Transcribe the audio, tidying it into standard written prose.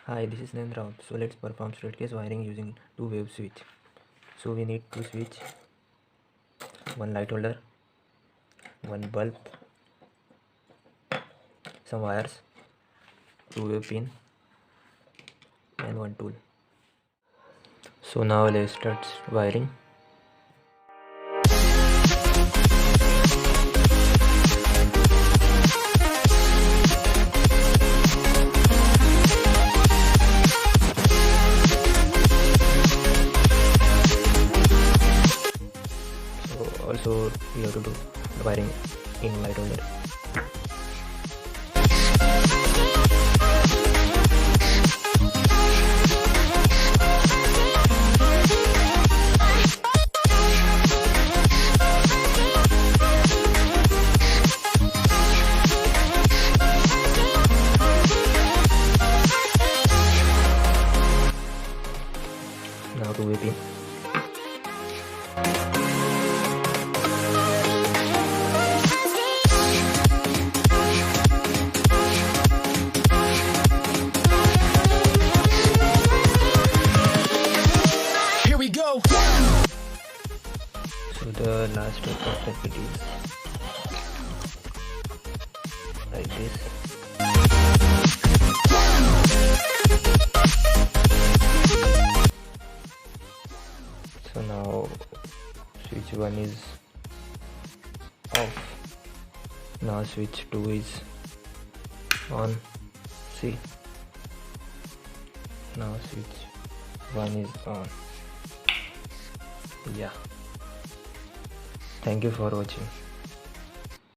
Hi, this is Nendra. So let's perform straight case wiring using two wave switch. So we need two switch, one light holder, one bulb, some wires, two wave pin, and one tool. So now let's start wiring. So also we have to do the wiring in light holder. Now two wave pin. Go. So the last step of the video is like this. So now switch 1 is off. Now switch 2 is on. See, now switch 1 is on. Yeah, thank you for watching.